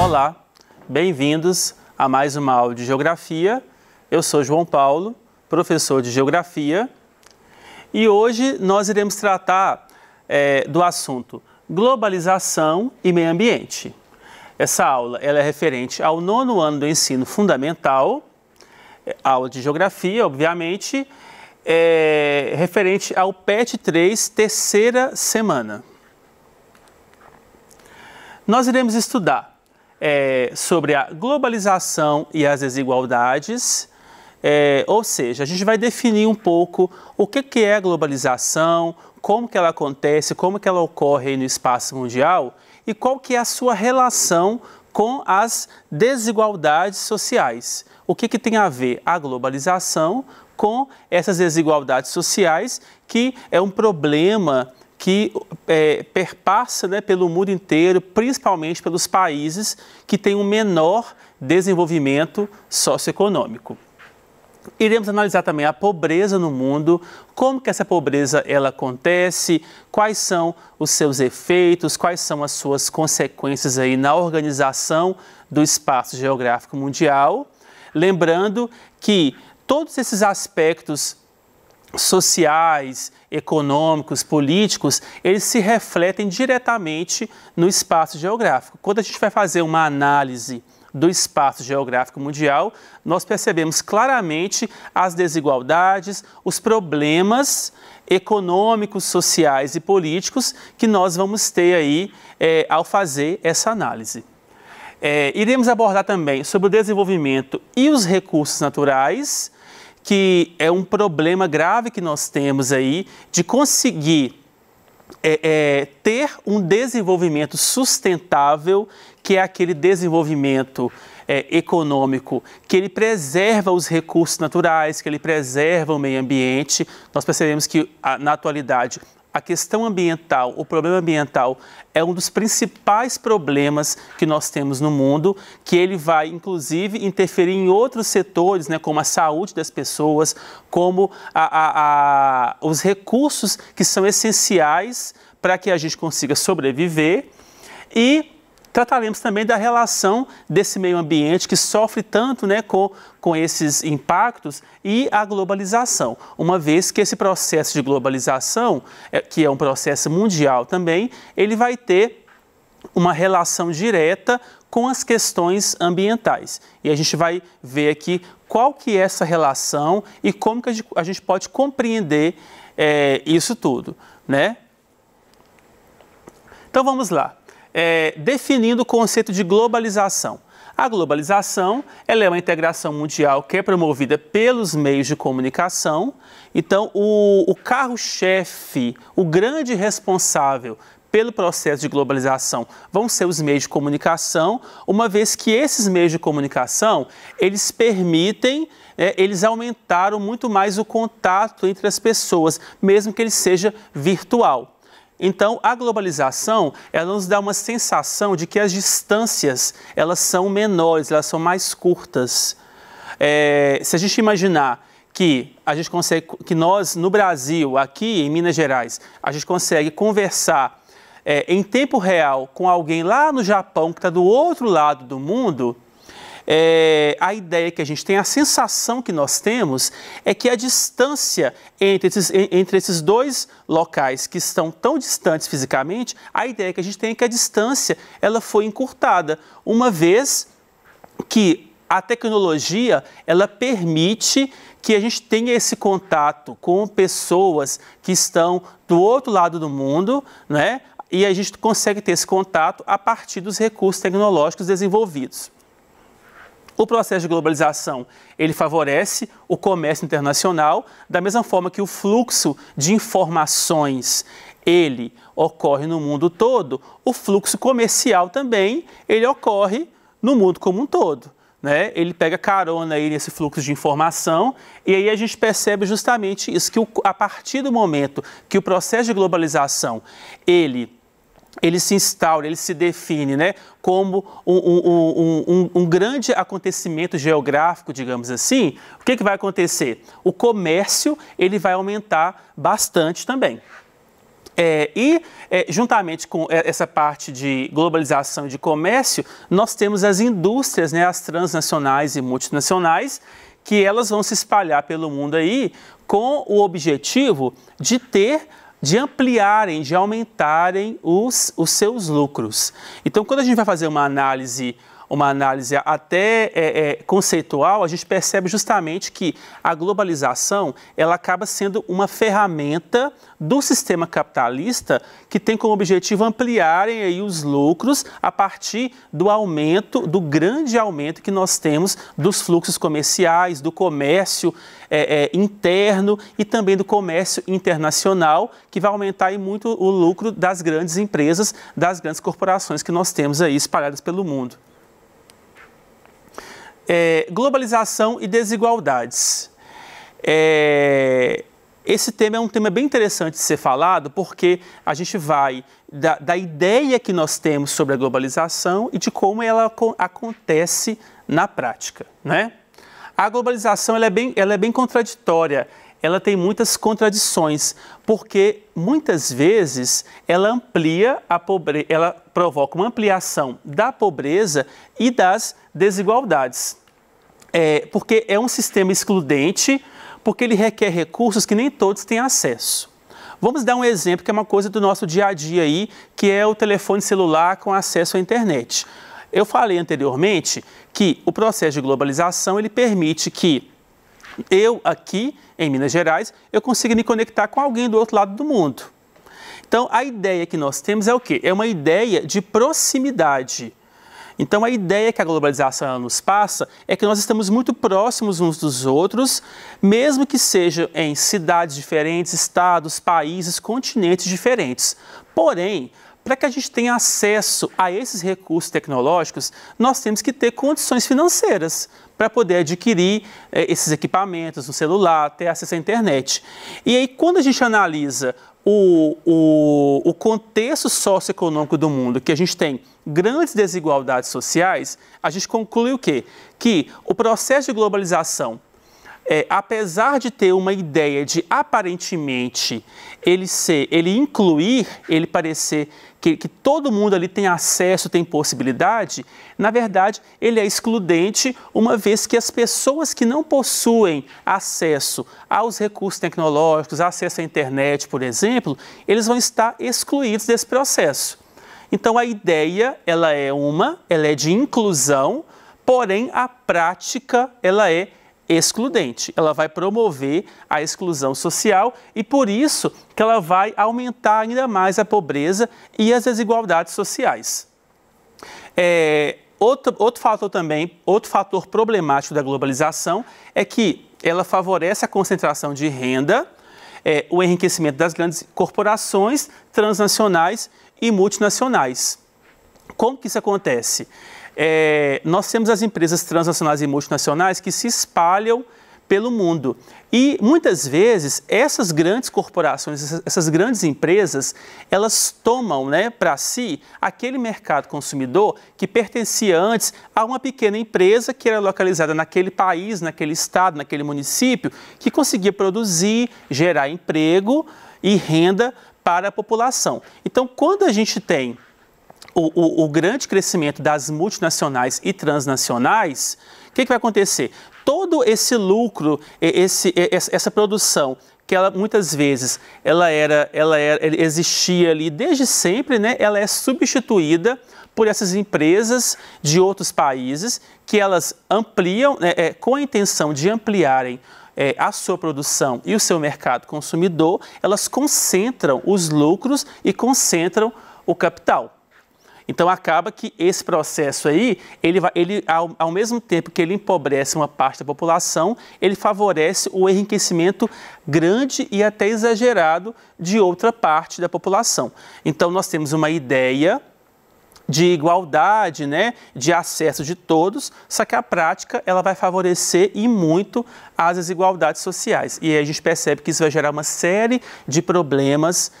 Olá, bem-vindos a mais uma aula de Geografia. Eu sou João Paulo, professor de Geografia, e hoje nós iremos tratar do assunto globalização e meio ambiente. Essa aula ela é referente ao 9º ano do ensino fundamental, aula de Geografia, obviamente, referente ao PET 3, terceira semana. Nós iremos estudar sobre a globalização e as desigualdades, ou seja, a gente vai definir um pouco o que é a globalização, como que ela acontece, como que ela ocorre aí no espaço mundial e qual que é a sua relação com as desigualdades sociais. O que tem a ver a globalização com essas desigualdades sociais, que é um problema que perpassa, né, pelo mundo inteiro, principalmente pelos países que têm um menor desenvolvimento socioeconômico. Iremos analisar também a pobreza no mundo, como que essa pobreza ela acontece, quais são os seus efeitos, quais são as suas consequências aí na organização do espaço geográfico mundial. Lembrando que todos esses aspectos sociais, econômicos, políticos, eles se refletem diretamente no espaço geográfico. Quando a gente vai fazer uma análise do espaço geográfico mundial, nós percebemos claramente as desigualdades, os problemas econômicos, sociais e políticos que nós vamos ter aí ao fazer essa análise. Iremos abordar também sobre o desenvolvimento e os recursos naturais, que é um problema grave que nós temos aí de conseguir ter um desenvolvimento sustentável, que é aquele desenvolvimento econômico que ele preserva os recursos naturais, que ele preserva o meio ambiente. Nós percebemos que na atualidade a questão ambiental, o problema ambiental é um dos principais problemas que nós temos no mundo, que ele vai inclusive interferir em outros setores, né, como a saúde das pessoas, como os recursos que são essenciais para que a gente consiga sobreviver, e trataremos também da relação desse meio ambiente que sofre tanto, né, com esses impactos e a globalização, uma vez que esse processo de globalização, que é um processo mundial também, ele vai ter uma relação direta com as questões ambientais. E a gente vai ver aqui qual que é essa relação e como que a gente pode compreender isso tudo, né? Então vamos lá. Definindo o conceito de globalização. A globalização ela é uma integração mundial que é promovida pelos meios de comunicação. Então, o carro-chefe, o grande responsável pelo processo de globalização vão ser os meios de comunicação, uma vez que esses meios de comunicação, eles permitem, eles aumentaram muito mais o contato entre as pessoas, mesmo que ele seja virtual. Então, a globalização, ela nos dá uma sensação de que as distâncias, elas são menores, elas são mais curtas. Se a gente imaginar que nós, no Brasil, aqui em Minas Gerais, a gente consegue conversar em tempo real com alguém lá no Japão, que está do outro lado do mundo, a ideia que a gente tem, a sensação que nós temos é que a distância entre esses dois locais que estão tão distantes fisicamente, a ideia que a gente tem é que a distância ela foi encurtada, uma vez que a tecnologia ela permite que a gente tenha esse contato com pessoas que estão do outro lado do mundo, né? E a gente consegue ter esse contato a partir dos recursos tecnológicos desenvolvidos. O processo de globalização, ele favorece o comércio internacional, da mesma forma que o fluxo de informações, ele ocorre no mundo todo, o fluxo comercial também, ele ocorre no mundo como um todo, né? Ele pega carona aí nesse fluxo de informação e aí a gente percebe justamente isso, que a partir do momento que o processo de globalização, ele se instaura, ele se define, né, como um grande acontecimento geográfico, digamos assim, o que vai acontecer? O comércio ele vai aumentar bastante também. Juntamente com essa parte de globalização e de comércio, nós temos as indústrias, né, as transnacionais e multinacionais, que elas vão se espalhar pelo mundo aí com o objetivo de ampliarem, de aumentarem os seus lucros. Então, quando a gente vai fazer uma análise até conceitual, a gente percebe justamente que a globalização ela acaba sendo uma ferramenta do sistema capitalista que tem como objetivo ampliarem aí os lucros a partir do grande aumento que nós temos dos fluxos comerciais, do comércio interno e também do comércio internacional, que vai aumentar aí muito o lucro das grandes empresas, das grandes corporações que nós temos aí espalhadas pelo mundo. Globalização e desigualdades. Esse tema é um tema bem interessante de ser falado, porque a gente vai da ideia que nós temos sobre a globalização e de como ela acontece na prática, né? A globalização ela é bem contraditória, ela tem muitas contradições, porque muitas vezes ela ela provoca uma ampliação da pobreza e das desigualdades. Porque é um sistema excludente, porque ele requer recursos que nem todos têm acesso. Vamos dar um exemplo que é uma coisa do nosso dia a dia aí, que é o telefone celular com acesso à internet. Eu falei anteriormente que o processo de globalização ele permite que eu aqui em Minas Gerais eu consiga me conectar com alguém do outro lado do mundo. Então a ideia que nós temos é o quê? É uma ideia de proximidade. Então, a ideia que a globalização nos passa é que nós estamos muito próximos uns dos outros, mesmo que seja em cidades diferentes, estados, países, continentes diferentes. Porém, para que a gente tenha acesso a esses recursos tecnológicos, nós temos que ter condições financeiras para poder adquirir esses equipamentos no celular, ter acesso à internet. E aí, quando a gente analisa o contexto socioeconômico do mundo, que a gente tem grandes desigualdades sociais, a gente conclui o quê? Que o processo de globalização, apesar de ter uma ideia de aparentemente ele parecer que todo mundo ali tem acesso, tem possibilidade, na verdade ele é excludente, uma vez que as pessoas que não possuem acesso aos recursos tecnológicos, acesso à internet, por exemplo, eles vão estar excluídos desse processo. Então a ideia ela é de inclusão, porém a prática ela é excludente, ela vai promover a exclusão social e por isso que ela vai aumentar ainda mais a pobreza e as desigualdades sociais. Outro fator problemático da globalização é que ela favorece a concentração de renda, o enriquecimento das grandes corporações transnacionais e multinacionais. Como que isso acontece? Nós temos as empresas transnacionais e multinacionais que se espalham pelo mundo. E muitas vezes essas grandes corporações, essas grandes empresas, elas tomam para si aquele mercado consumidor que pertencia antes a uma pequena empresa que era localizada naquele país, naquele estado, naquele município, que conseguia produzir, gerar emprego e renda para a população. Então, quando a gente tem o grande crescimento das multinacionais e transnacionais, o que vai acontecer? Todo esse lucro, essa produção, que ela muitas vezes ela existia ali desde sempre, né? Ela é substituída por essas empresas de outros países que elas ampliam, com a intenção de ampliarem a sua produção e o seu mercado consumidor, elas concentram os lucros e concentram o capital. Então acaba que esse processo aí, ao mesmo tempo que ele empobrece uma parte da população, ele favorece o enriquecimento grande e até exagerado de outra parte da população. Então nós temos uma ideia de igualdade, né, de acesso de todos, só que a prática ela vai favorecer e muito as desigualdades sociais. E aí a gente percebe que isso vai gerar uma série de problemas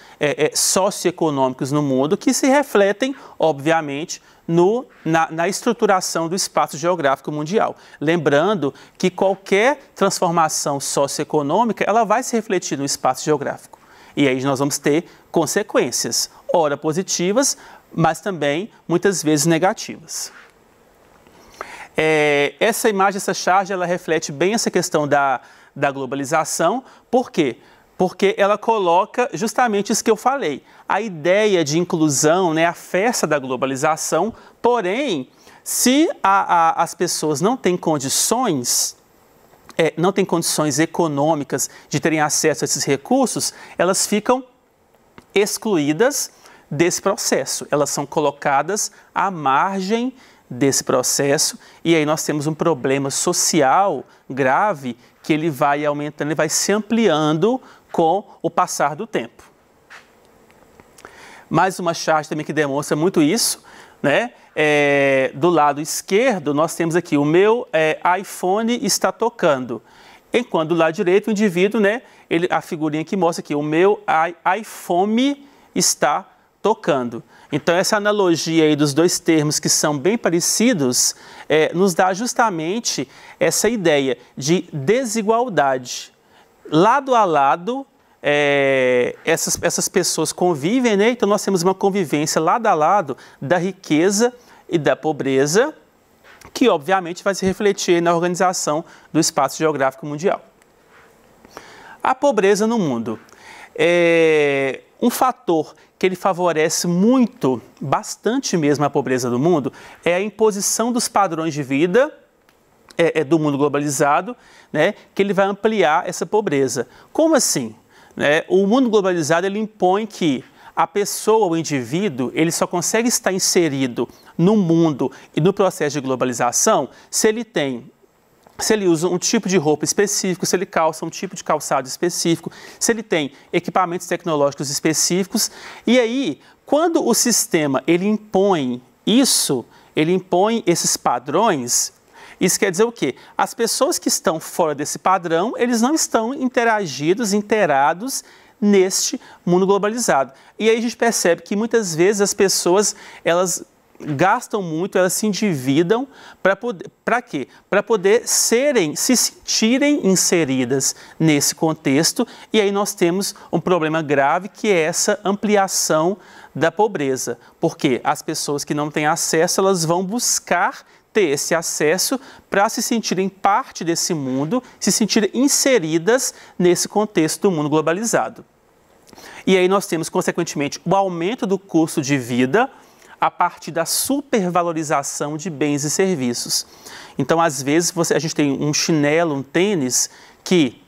socioeconômicos no mundo que se refletem, obviamente, na estruturação do espaço geográfico mundial. Lembrando que qualquer transformação socioeconômica ela vai se refletir no espaço geográfico. E aí nós vamos ter consequências, ora positivas, mas também muitas vezes negativas. Essa imagem, essa charge, ela reflete bem essa questão da globalização. Por quê? Porque ela coloca justamente isso que eu falei, a ideia de inclusão, né, a festa da globalização, porém, se as pessoas não têm condições econômicas de terem acesso a esses recursos, elas ficam excluídas desse processo, elas são colocadas à margem desse processo, e aí nós temos um problema social grave que ele vai aumentando, ele vai se ampliando com o passar do tempo. Mais uma charge também que demonstra muito isso, né? Do lado esquerdo nós temos aqui o meu iPhone está tocando, enquanto do lado direito o indivíduo, né, a figurinha que mostra aqui, o meu iPhone está tocando. Então essa analogia aí dos dois termos que são bem parecidos nos dá justamente essa ideia de desigualdade. Lado a lado, essas pessoas convivem, né? Então nós temos uma convivência lado a lado da riqueza e da pobreza, que obviamente vai se refletir na organização do espaço geográfico mundial. A pobreza no mundo. Um fator que ele favorece muito, bastante mesmo a pobreza do mundo, é a imposição dos padrões de vida do mundo globalizado, né, que ele vai ampliar essa pobreza. Como assim? O mundo globalizado ele impõe que a pessoa, o indivíduo, ele só consegue estar inserido no mundo e no processo de globalização se ele usa um tipo de roupa específico, se ele calça um tipo de calçado específico, se ele tem equipamentos tecnológicos específicos. E aí, quando o sistema ele impõe isso, ele impõe esses padrões, isso quer dizer o quê? As pessoas que estão fora desse padrão, eles não estão inteirados neste mundo globalizado. E aí a gente percebe que muitas vezes as pessoas, elas gastam muito, elas se endividam para quê? Para poder se sentirem inseridas nesse contexto, e aí nós temos um problema grave que é essa ampliação da pobreza, porque as pessoas que não têm acesso, elas vão buscar ter esse acesso para se sentirem parte desse mundo, se sentirem inseridas nesse contexto do mundo globalizado. E aí nós temos, consequentemente, o aumento do custo de vida a partir da supervalorização de bens e serviços. Então, às vezes, a gente tem um chinelo, um tênis, que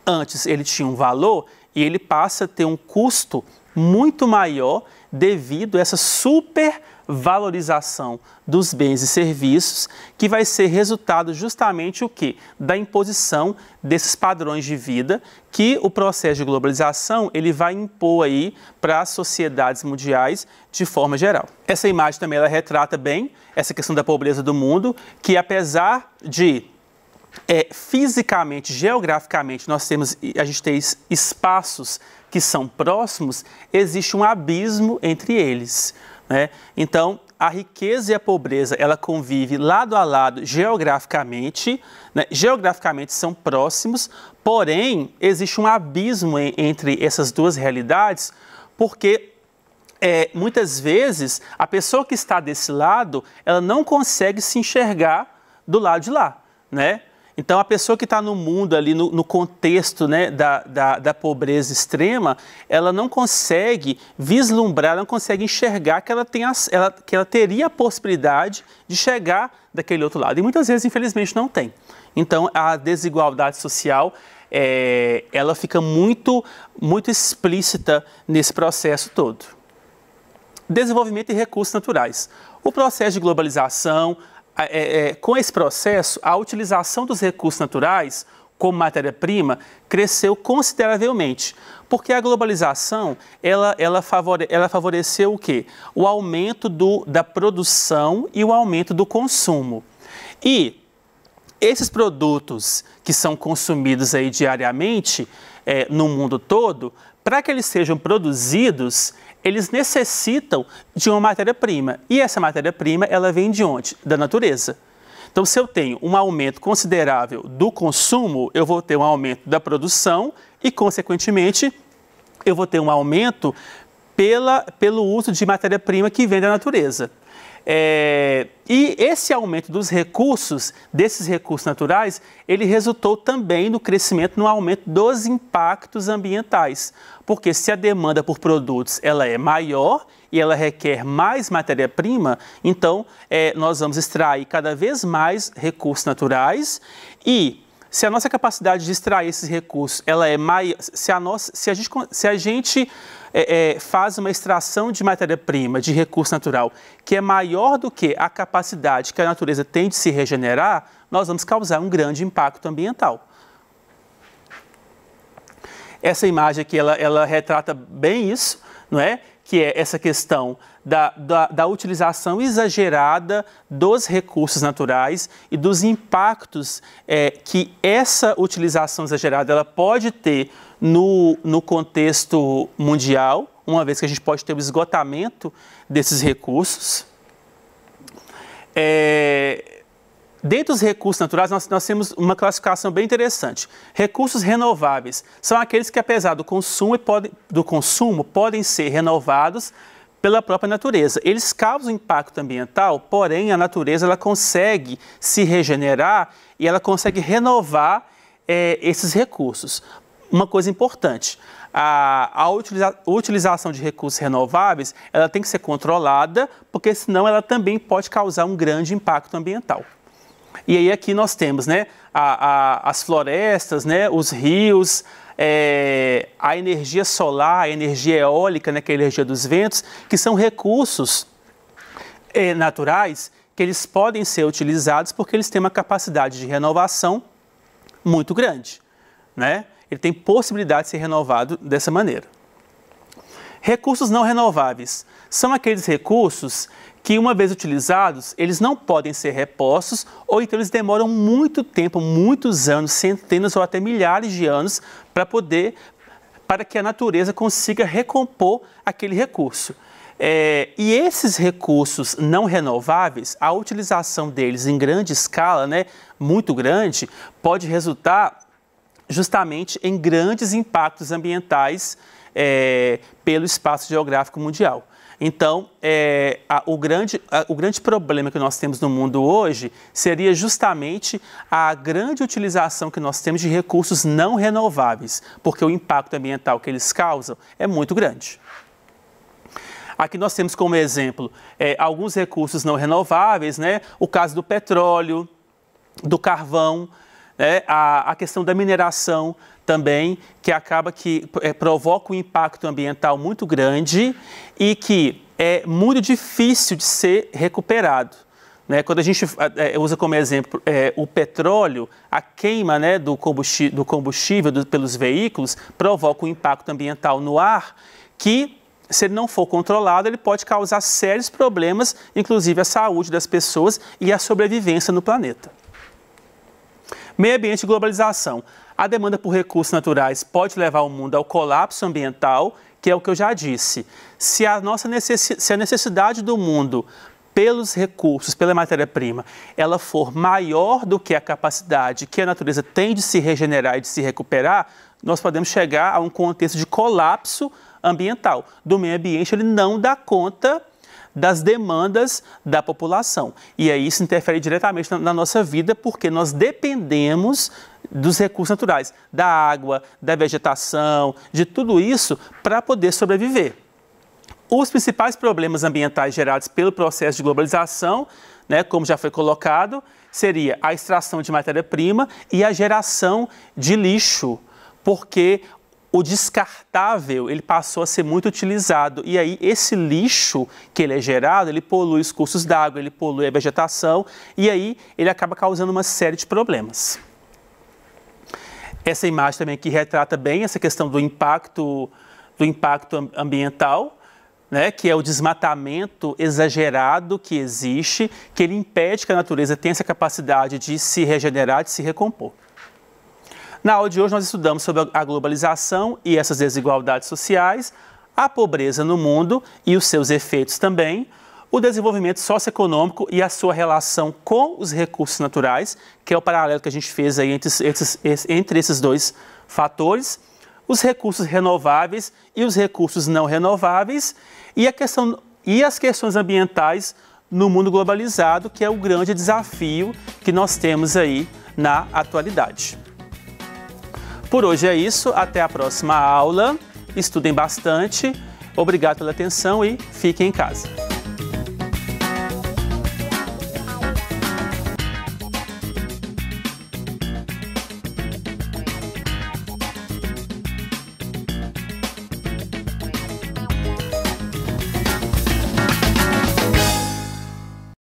antes ele tinha um valor e ele passa a ter um custo muito maior devido a essa supervalorização dos bens e serviços, que vai ser resultado justamente o quê? Da imposição desses padrões de vida que o processo de globalização ele vai impor aí para as sociedades mundiais de forma geral. Essa imagem também ela retrata bem essa questão da pobreza do mundo, que apesar de fisicamente, geograficamente, a gente tem espaços que são próximos, existe um abismo entre eles, né? Então, a riqueza e a pobreza, ela convive lado a lado geograficamente, né? Geograficamente são próximos, porém, existe um abismo entre essas duas realidades, porque muitas vezes a pessoa que está desse lado, ela não consegue se enxergar do lado de lá, né? Então, a pessoa que está no mundo, ali no contexto, né, da pobreza extrema, ela não consegue vislumbrar, ela não consegue enxergar que ela teria a possibilidade de chegar daquele outro lado. E muitas vezes, infelizmente, não tem. Então, a desigualdade social, ela fica muito, muito explícita nesse processo todo. Desenvolvimento e recursos naturais. O processo de globalização, com esse processo, a utilização dos recursos naturais como matéria-prima cresceu consideravelmente, porque a globalização ela favoreceu o quê? O aumento da produção e o aumento do consumo. E esses produtos que são consumidos aí diariamente no mundo todo, para que eles sejam produzidos, eles necessitam de uma matéria-prima. E essa matéria-prima, ela vem de onde? Da natureza. Então, se eu tenho um aumento considerável do consumo, eu vou ter um aumento da produção e, consequentemente, eu vou ter um aumento pelo uso de matéria-prima que vem da natureza. E esse aumento dos recursos, desses recursos naturais, ele resultou também no crescimento, no aumento dos impactos ambientais. Porque se a demanda por produtos ela é maior e ela requer mais matéria-prima, então nós vamos extrair cada vez mais recursos naturais e se a nossa capacidade de extrair esses recursos ela é maior, se a gente faz uma extração de matéria-prima, de recurso natural, que é maior do que a capacidade que a natureza tem de se regenerar, nós vamos causar um grande impacto ambiental. Essa imagem aqui, ela retrata bem isso, não é? Que é essa questão da utilização exagerada dos recursos naturais e dos impactos que essa utilização exagerada ela pode ter no contexto mundial, uma vez que a gente pode ter o esgotamento desses recursos. Dentro dos recursos naturais, nós temos uma classificação bem interessante. Recursos renováveis são aqueles que, apesar do consumo, podem ser renovados pela própria natureza. Eles causam impacto ambiental, porém a natureza ela consegue se regenerar e ela consegue renovar esses recursos. Uma coisa importante, a utilização de recursos renováveis ela tem que ser controlada, porque senão ela também pode causar um grande impacto ambiental. E aí aqui nós temos, né, as florestas, né, os rios, a energia solar, a energia eólica, né, que é a energia dos ventos, que são recursos naturais que eles podem ser utilizados porque eles têm uma capacidade de renovação muito grande, né? Ele tem possibilidade de ser renovado dessa maneira. Recursos não renováveis são aqueles recursos que, uma vez utilizados, eles não podem ser repostos ou então eles demoram muito tempo, muitos anos, centenas ou até milhares de anos para que a natureza consiga recompor aquele recurso. E esses recursos não renováveis, a utilização deles em grande escala, né, muito grande, pode resultar justamente em grandes impactos ambientais pelo espaço geográfico mundial. Então, o grande problema que nós temos no mundo hoje seria justamente a grande utilização que nós temos de recursos não renováveis, porque o impacto ambiental que eles causam é muito grande. Aqui nós temos como exemplo alguns recursos não renováveis, né? O caso do petróleo, do carvão, a questão da mineração também, que acaba que provoca um impacto ambiental muito grande e que é muito difícil de ser recuperado. Quando a gente usa como exemplo o petróleo, a queima, né, do combustível pelos veículos provoca um impacto ambiental no ar que, se ele não for controlado, ele pode causar sérios problemas, inclusive à saúde das pessoas e à sobrevivência no planeta. Meio ambiente e globalização. A demanda por recursos naturais pode levar o mundo ao colapso ambiental, que é o que eu já disse. Se a necessidade do mundo pelos recursos, pela matéria-prima, ela for maior do que a capacidade que a natureza tem de se regenerar e de se recuperar, nós podemos chegar a um contexto de colapso ambiental. Do meio ambiente, ele não dá conta das demandas da população. E aí isso interfere diretamente na nossa vida, porque nós dependemos dos recursos naturais, da água, da vegetação, de tudo isso para poder sobreviver. Os principais problemas ambientais gerados pelo processo de globalização, né, como já foi colocado, seria a extração de matéria-prima e a geração de lixo, porque o descartável ele passou a ser muito utilizado e aí esse lixo que ele é gerado, ele polui os cursos d'água, ele polui a vegetação e aí ele acaba causando uma série de problemas. Essa imagem também aqui retrata bem essa questão do impacto ambiental, né, que é o desmatamento exagerado que existe, que ele impede que a natureza tenha essa capacidade de se regenerar, de se recompor. Na aula de hoje nós estudamos sobre a globalização e essas desigualdades sociais, a pobreza no mundo e os seus efeitos também, o desenvolvimento socioeconômico e a sua relação com os recursos naturais, que é o paralelo que a gente fez aí entre esses dois fatores, os recursos renováveis e os recursos não renováveis e as questões ambientais no mundo globalizado, que é o grande desafio que nós temos aí na atualidade. Por hoje é isso, até a próxima aula, estudem bastante, obrigado pela atenção e fiquem em casa.